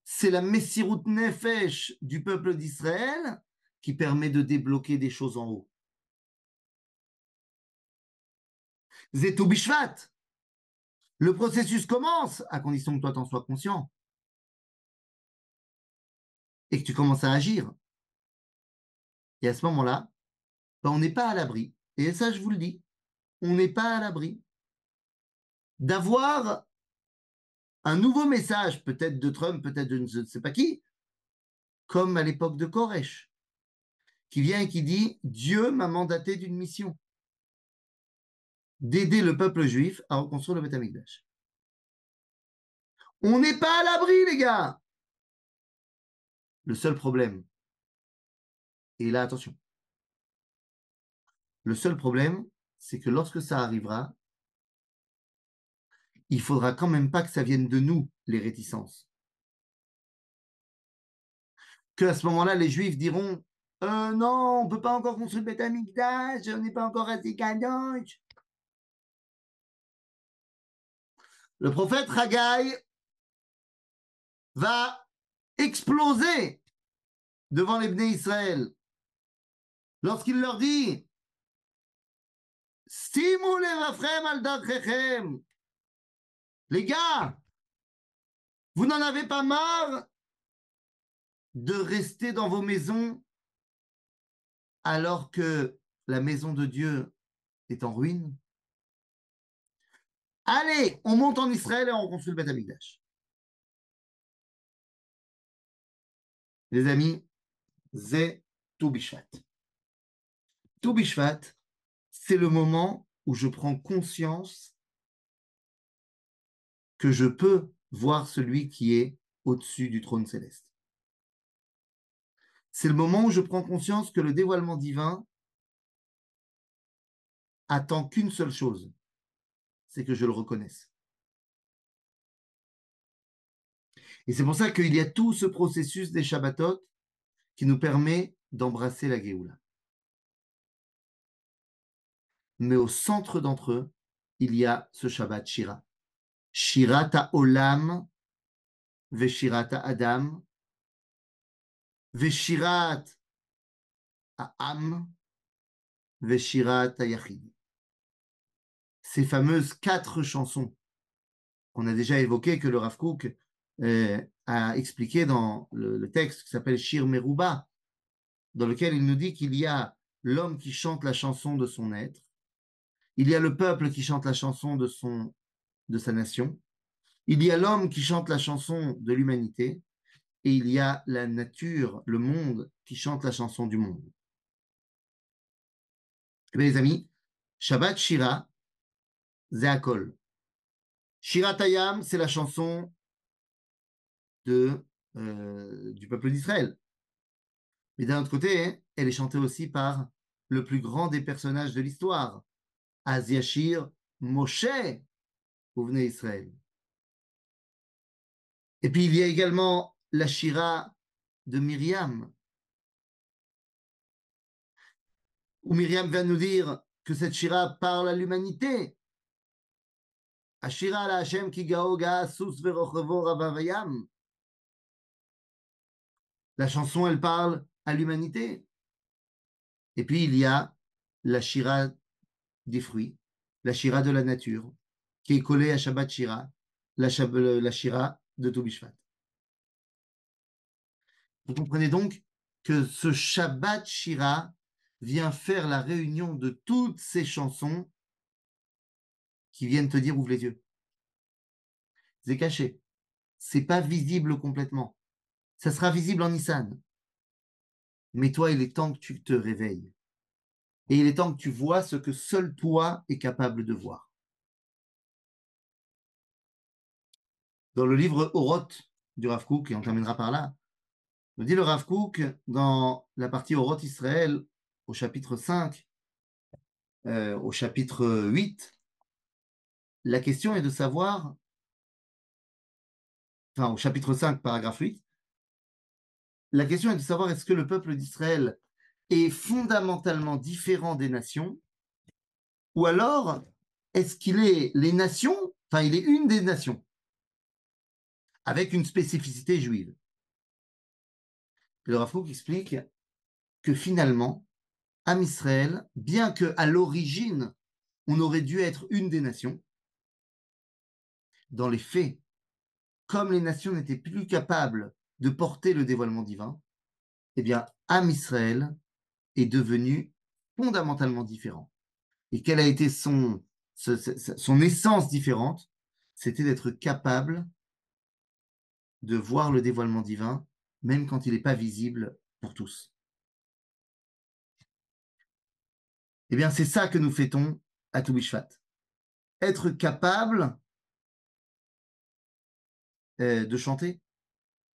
C'est la Messirut Nefesh du peuple d'Israël qui permet de débloquer des choses en haut. Zetou Bishvat. Le processus commence à condition que toi t'en sois conscient et que tu commences à agir. Et à ce moment-là, ben, on n'est pas à l'abri. Et ça, je vous le dis, on n'est pas à l'abri d'avoir un nouveau message, peut-être de Trump, peut-être de je ne sais pas qui, comme à l'époque de Koresh, qui vient et qui dit « Dieu m'a mandaté d'une mission, d'aider le peuple juif à reconstruire le Beth Amikdash. » On n'est pas à l'abri, les gars. Le seul problème, et là, attention, le seul problème, c'est que lorsque ça arrivera, il faudra quand même pas que ça vienne de nous, les réticences. Qu'à ce moment-là, les Juifs diront non, on ne peut pas encore construire le Beth Amikdash, on n'est pas encore assez kadosh. Le prophète Haggai va exploser devant les Bnei Israël lorsqu'il leur dit Stimu levavchem al darchechem. Les gars, vous n'en avez pas marre de rester dans vos maisons alors que la maison de Dieu est en ruine? Allez, on monte en Israël et on construit le Beth Amikdash. Les amis, c'est Tou Bishvat. Tou Bishvat, c'est le moment où je prends conscience que je peux voir celui qui est au-dessus du trône céleste. C'est le moment où je prends conscience que le dévoilement divin attend qu'une seule chose, c'est que je le reconnaisse. Et c'est pour ça qu'il y a tout ce processus des Shabbatot qui nous permet d'embrasser la Géoula. Mais au centre d'entre eux, il y a ce Shabbat Shira. Shirat ha'olam ve'shirat ha'adam ve'shirat ha'am ve'shirat ha'yachid. Ces fameuses 4 chansons qu'on a déjà évoquées, que le Rav Kook a expliqué dans le texte qui s'appelle Shir Meruba, dans lequel il nous dit qu'il y a l'homme qui chante la chanson de son être, il y a le peuple qui chante la chanson de sa nation, il y a l'homme qui chante la chanson de l'humanité, et il y a la nature, le monde, qui chante la chanson du monde. Eh bien, les amis, Shabbat Shira, Zeakol. Shirat Hayam, c'est la chanson du peuple d'Israël. Mais d'un autre côté, elle est chantée aussi par le plus grand des personnages de l'histoire, Az Yashir Moshe, vous venez Israël. Et puis il y a également la Shira de Myriam, où Myriam vient nous dire que cette Shira parle à l'humanité. Ashira la Hashem ki gao ga sus verochevo ravavayam. La chanson, elle parle à l'humanité. Et puis il y a la Shira des fruits, la Shira de la nature, qui est collée à Shabbat Shira, la Shira de Tou Bishvat. Vous comprenez donc que ce Shabbat Shira vient faire la réunion de toutes ces chansons qui viennent te dire ouvre les yeux. C'est caché. C'est pas visible complètement. Ça sera visible en Nissan. Mais toi, il est temps que tu te réveilles. Et il est temps que tu vois ce que seul toi est capable de voir. Dans le livre Oroth du Rav Kook, et on terminera par là, nous dit le Rav Kook dans la partie Oroth Israël, au chapitre 5, au chapitre 8, la question est de savoir, enfin au chapitre 5, paragraphe 8, la question est de savoir est-ce que le peuple d'Israël est fondamentalement différent des nations, ou alors est-ce qu'il est les nations, enfin il est une des nations, avec une spécificité juive. Le Rav Kook explique que finalement, Am Israël, bien qu'à l'origine, on aurait dû être une des nations, dans les faits, comme les nations n'étaient plus capables de porter le dévoilement divin, eh bien, Am Israël est devenu fondamentalement différent. Et quelle a été son essence différente? C'était d'être capable de voir le dévoilement divin, même quand il n'est pas visible pour tous. Eh bien, c'est ça que nous fêtons à Tou Bishvat. Être capable de chanter,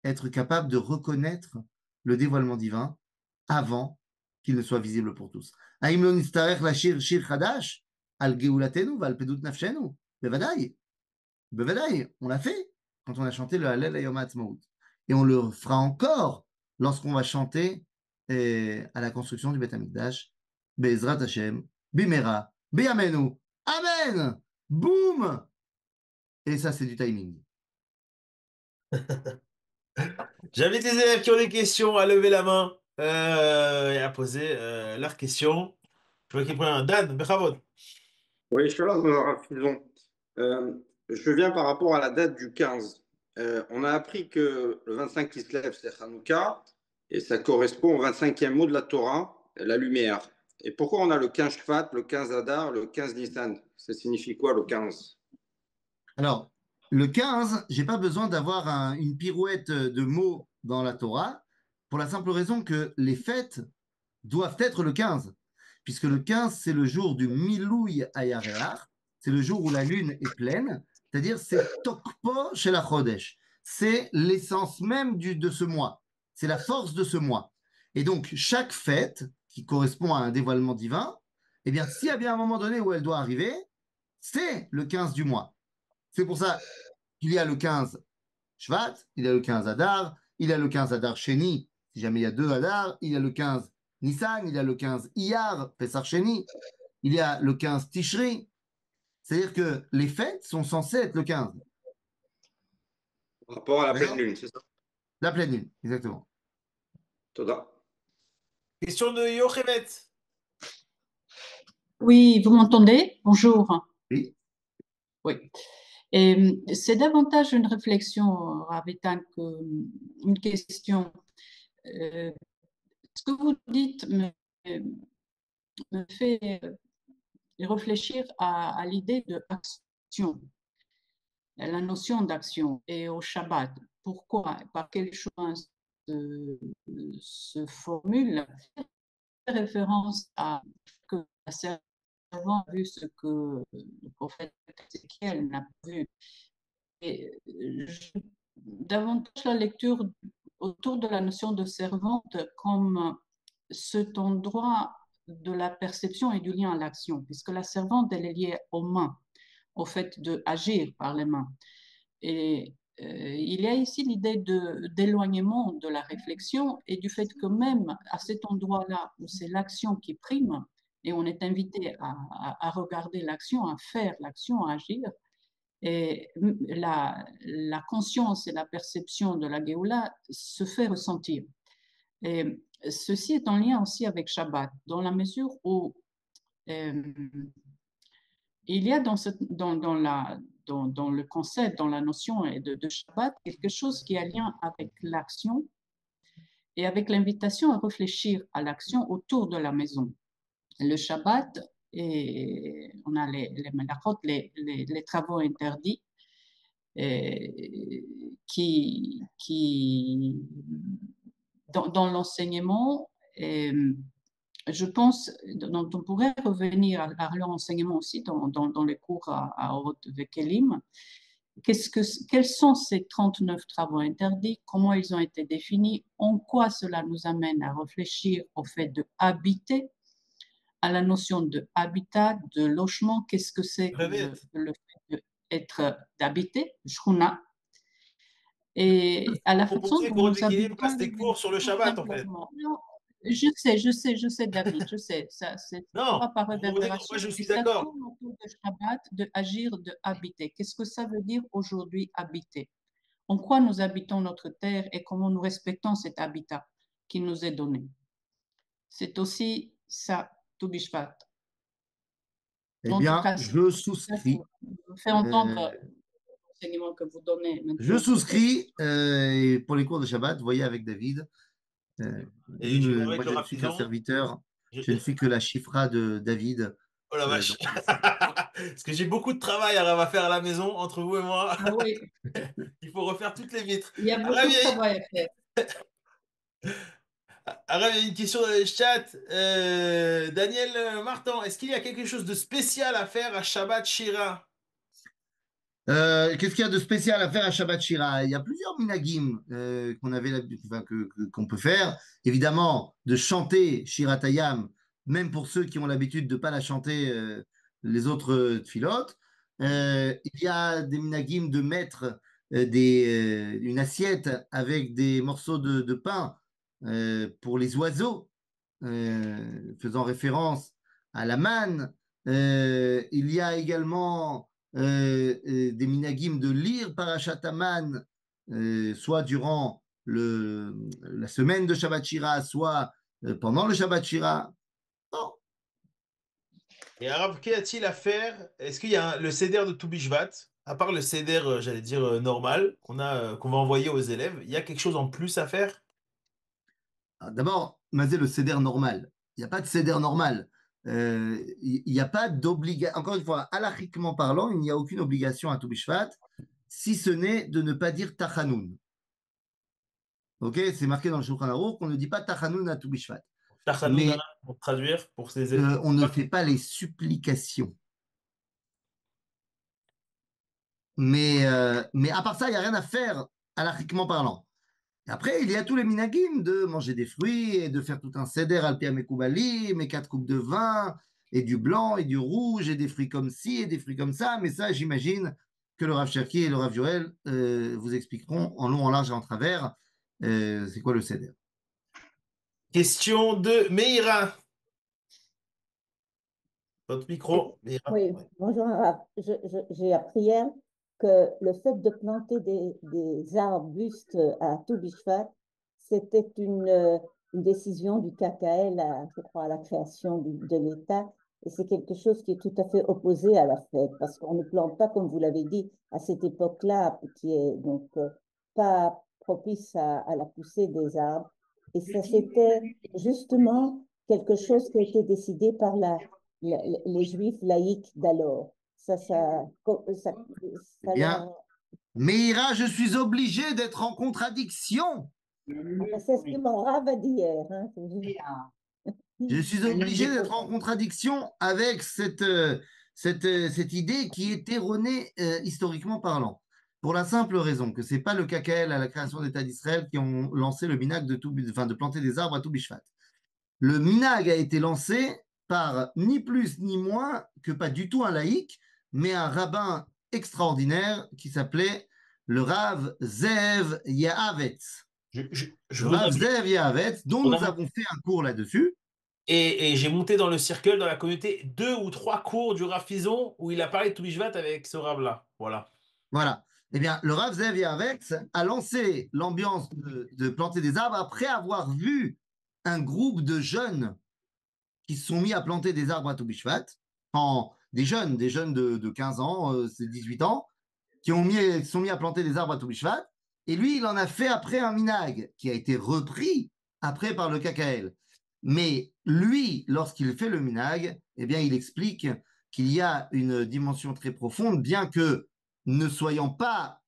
être capable de reconnaître le dévoilement divin avant qu'il ne soit visible pour tous. האם לא נצטרך לשיר שיר חדש על גאולתנו ועל פדות נפשנו? בוודאי, בוודאי, on l'a fait quand on a chanté le Hallel Yom HaAtzmaut. Et on le fera encore lorsqu'on va chanter à la construction du Beth Amikdash, Be'ezrat Hashem, Bimera, Biyamenu, Amen! Boum! Et ça, c'est du timing. J'invite les élèves qui ont des questions à lever la main et à poser leurs questions. Je vois qu'il prend un Dan, Bechavot. Oui, je suis là, Rafizon. Je viens par rapport à la date du 15. On a appris que le 25 qui se lève, c'est Hanouka, et ça correspond au 25e mot de la Torah, la lumière. Et pourquoi on a le 15 Shvat, le 15 Adar, le 15 Nissan? Ça signifie quoi le 15? Alors, le 15, j'ai pas besoin d'avoir une pirouette de mots dans la Torah, pour la simple raison que les fêtes doivent être le 15, puisque le 15, c'est le jour du Milouï Ayareach, c'est le jour où la lune est pleine, c'est-à-dire c'est Tokpo chez la Chodesh, c'est l'essence même de ce mois, c'est la force de ce mois. Et donc, chaque fête qui correspond à un dévoilement divin, eh bien, s'il y a bien un moment donné où elle doit arriver, c'est le 15 du mois. C'est pour ça qu'il y a le 15 Shvat, il y a le 15 Adar, il y a le 15 Adar Sheni, si jamais il y a deux Adar, il y a le 15 Nissan, il y a le 15 Iyar, Pessar Sheni, il y a le 15 Tishri. C'est-à-dire que les fêtes sont censées être le 15. Par rapport à la pleine D'accord. lune, c'est ça? La pleine lune, exactement. Toda. Question de Yochevet. Oui, vous m'entendez? Bonjour. Oui. Oui. Et c'est davantage une réflexion, Ravitan, qu'une question. Ce que vous dites me fait réfléchir à l'idée d'action, à la notion d'action et au Shabbat. Pourquoi? Par quel chemin se formule référence à que la servante a vu ce que le prophète Ézéchiel n'a pas vu. Et davantage la lecture autour de la notion de servante comme cet endroit de la perception et du lien à l'action, puisque la servante, elle est liée aux mains, au fait d'agir par les mains. Et il y a ici l'idée d'éloignement de la réflexion et du fait que même à cet endroit-là où c'est l'action qui prime, et on est invité à regarder l'action, à faire l'action, à agir, et la conscience et la perception de la Géoula se fait ressentir. Et ceci est en lien aussi avec Shabbat, dans la mesure où il y a dans le concept, dans la notion de Shabbat, quelque chose qui a lien avec l'action et avec l'invitation à réfléchir à l'action autour de la maison. Le Shabbat, et on a les melachot, les travaux interdits, qui dans l'enseignement, je pense, on pourrait revenir à l'enseignement aussi dans les cours à Orot Vekelim. Quels sont ces 39 travaux interdits? Comment ils ont été définis? En quoi cela nous amène à réfléchir au fait de habiter, à la notion de habitat, de logement? Qu'est-ce que c'est le fait d'habiter, Shkuna, et à la façon dont nous habitons passe des cours sur le Shabbat, en fait. Non, je sais, David, je sais. Ça, c'est Non, par moi réverbération. je suis Ça d'accord. tourne autour de Shabbat, de agir, de habiter. Qu'est-ce que ça veut dire aujourd'hui habiter? En quoi nous habitons notre terre et comment nous respectons cet habitat qui nous est donné? C'est aussi ça, Tou Bishvat. Eh En tout bien, cas, je souscris. fait entendre l'enseignement que vous donnez maintenant. Je souscris. Et pour les cours de Shabbat, vous voyez avec David, Et je vais moi, avec je le ne suis qu'un rapidon. serviteur. Je ne suis que la chifra de David. Oh la vache. Parce que j'ai beaucoup de travail à faire à la maison, entre vous et moi. Ah oui, Il faut refaire toutes les vitres. il y a beaucoup Arabe, de travail à faire. il y a une question dans le chat. Daniel Martin, est-ce qu'il y a quelque chose de spécial à faire à Shabbat Shira? Qu'est-ce qu'il y a de spécial à faire à Shabbat Shira? Il y a plusieurs minagim qu'on peut faire. Évidemment, de chanter Shiratayam, même pour ceux qui ont l'habitude de ne pas la chanter, les autres tfilotes. Il y a des minagim de mettre une assiette avec des morceaux de pain pour les oiseaux, faisant référence à la manne. Il y a également des minagim de lire Parashat Haman, soit durant la semaine de Shabbat Shira, soit pendant le Shabbat Shira. Oh. Et Arabe, qu'y a-t-il à faire? Est-ce qu'il y a le seder de Tou Bishvat, à part le seder, j'allais dire, normal, qu'on va envoyer aux élèves, il y a quelque chose en plus à faire? D'abord, Mazé, le seder normal. Il n'y a pas de seder normal. Il n'y a pas d'obligation. Encore une fois, halachiquement parlant, il n'y a aucune obligation à Tou Bishvat, si ce n'est de ne pas dire Tachanoun. Ok, c'est marqué dans le Shulchan Aruch qu'on ne dit pas Tachanoun à Tou Bishvat. Mais pour traduire, pour ces élèves. On ne fait pas les supplications. Mais à part ça, il n'y a rien à faire, halachiquement parlant. Et après, il y a tous les minagim de manger des fruits et de faire tout un seder al pi hamekubali, mes 4 coupes de vin, et du blanc et du rouge, et des fruits comme ci et des fruits comme ça. Mais ça, j'imagine que le Rav Cherki et le Rav Joël vous expliqueront en long, en large et en travers c'est quoi le seder. Question de Meira. Votre micro, Meira. Oui, bonjour Arabe. J'ai appris hier que le fait de planter des arbustes à Tou Bishvat, c'était une décision du KKL, je crois, à la création de l'État. Et c'est quelque chose qui est tout à fait opposé à la fête, parce qu'on ne plante pas, comme vous l'avez dit, à cette époque-là, qui est donc pas propice à la poussée des arbres. Et ça, c'était justement quelque chose qui a été décidé par les juifs laïcs d'alors. Bien. Meira, je suis obligé d'être en contradiction. C'est ce que mon Rav a dit hier. Hein. Je suis obligé d'être en contradiction avec cette idée qui est erronée historiquement parlant. Pour la simple raison que ce n'est pas le KKL à la création d'État d'Israël qui ont lancé le minag de planter des arbres à Tou Bishvat. Le minag a été lancé par ni plus ni moins que pas du tout un laïc, mais un rabbin extraordinaire qui s'appelait le Rav Zev Yahavetz. Le Rav Zev Yahavetz, dont nous avons fait un cours là-dessus. Et j'ai monté dans le cercle, dans la communauté, 2 ou 3 cours du Rav Fison où il a parlé de Tou Bishvat avec ce Rav-là. Voilà. Voilà. Eh bien, le Rav Zev Yahavetz a lancé l'ambiance de planter des arbres après avoir vu un groupe de jeunes qui se sont mis à planter des arbres à Tou Bishvat, des jeunes de 15 ans, 18 ans, qui se sont mis à planter des arbres à Tou Bishvat, et lui, il en a fait après un minag qui a été repris après par le KKL. Mais lui, lorsqu'il fait le minag, eh bien, il explique qu'il y a une dimension très profonde, bien que ne soyant pas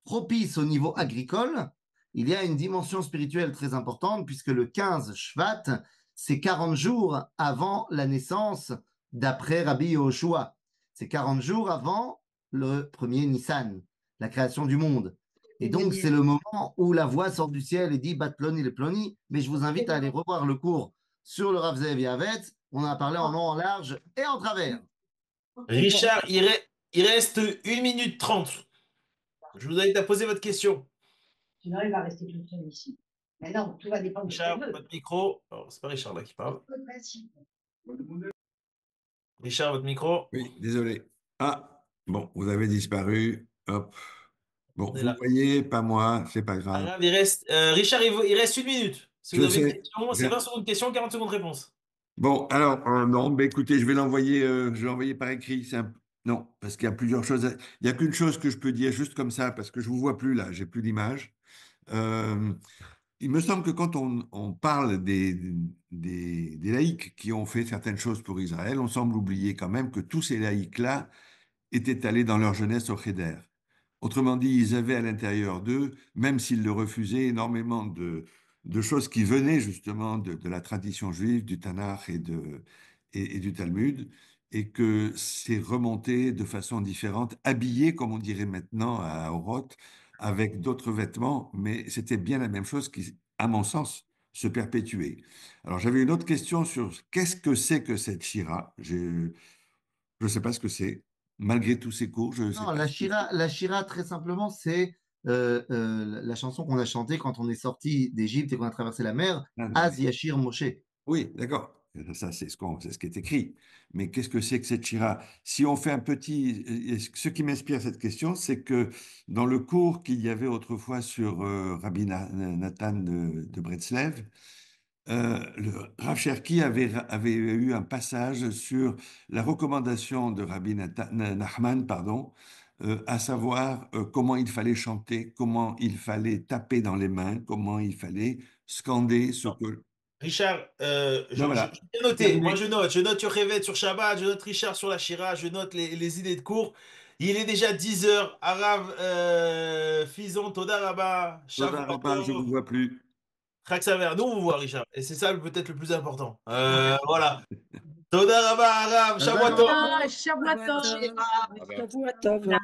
propice au niveau agricole, il y a une dimension spirituelle très importante, puisque le 15 Shvat, c'est 40 jours avant la naissance d'après Rabbi Yehoshua. C'est 40 jours avant le premier Nissan, la création du monde. Et donc, c'est le moment où la voix sort du ciel et dit Bat Ploni le Ploni. Mais je vous invite à aller revoir le cours sur le Rav Zev Yavetz. On en a parlé en long, en large et en travers. Richard, il reste 1 minute 30. Je vous invite à poser votre question. Sinon, il va rester tout seul ici. Mais non, tout va dépendre de ce Richard, qu'il veut. votre micro. Alors, c'est pas Richard là qui parle. Richard, votre micro. Oui, désolé. Ah, bon, vous avez disparu. Hop. Bon, On est vous là. voyez, pas moi, c'est pas grave. Grave, Richard, il reste 1 minute. Si vous Je avez une sais. question, c'est 20 secondes de question, 40 secondes de réponse. Bon, alors, non, mais écoutez, je vais l'envoyer par écrit. Non, parce qu'il y a plusieurs choses. Il n'y a qu'une chose que je peux dire juste comme ça, parce que je ne vous vois plus là, j'ai plus d'image. Il me semble que quand on parle des laïcs qui ont fait certaines choses pour Israël, on semble oublier quand même que tous ces laïcs-là étaient allés dans leur jeunesse au Cheder. Autrement dit, ils avaient à l'intérieur d'eux, même s'ils le refusaient, énormément de choses qui venaient justement de la tradition juive, du Tanakh et du Talmud, et que c'est remonté de façon différente, habillé, comme on dirait maintenant à Oroth, avec d'autres vêtements, mais c'était bien la même chose qui, à mon sens, se perpétuait. Alors j'avais une autre question sur qu'est-ce que c'est que cette Shira? Je ne sais pas ce que c'est. Malgré tous ces cours, je ne sais Non, pas. la Shira, très simplement, c'est la chanson qu'on a chantée quand on est sorti d'Égypte et qu'on a traversé la mer, Ah, non, Az Yashir Moshe. oui, d'accord. Ça, c'est ce qui est écrit. Mais qu'est-ce que c'est que cette Shira? Si on fait un petit. Ce qui m'inspire cette question, c'est que dans le cours qu'il y avait autrefois sur Rabbi Nathan de Bretzlev, le Rav Cherki avait eu un passage sur la recommandation de Rabbi Nachman, pardon, à savoir comment il fallait chanter, comment il fallait taper dans les mains, comment il fallait scander ce que. Richard, Ben j'ai voilà. bien noté. Terminé. Moi, je note Yochevet sur Shabbat, je note Richard sur la Shira, je note les idées de cours. Il est déjà 10 heures. Arav, Fison, Toda Rabba, Toda Rabba, je ne vous Shavuot, vois plus. Chag Samer. Nous, on vous voit, Richard. Et c'est ça peut-être le plus important. Voilà. Toda Rabba, Arav, Shavuot Tov. Shabbat tov.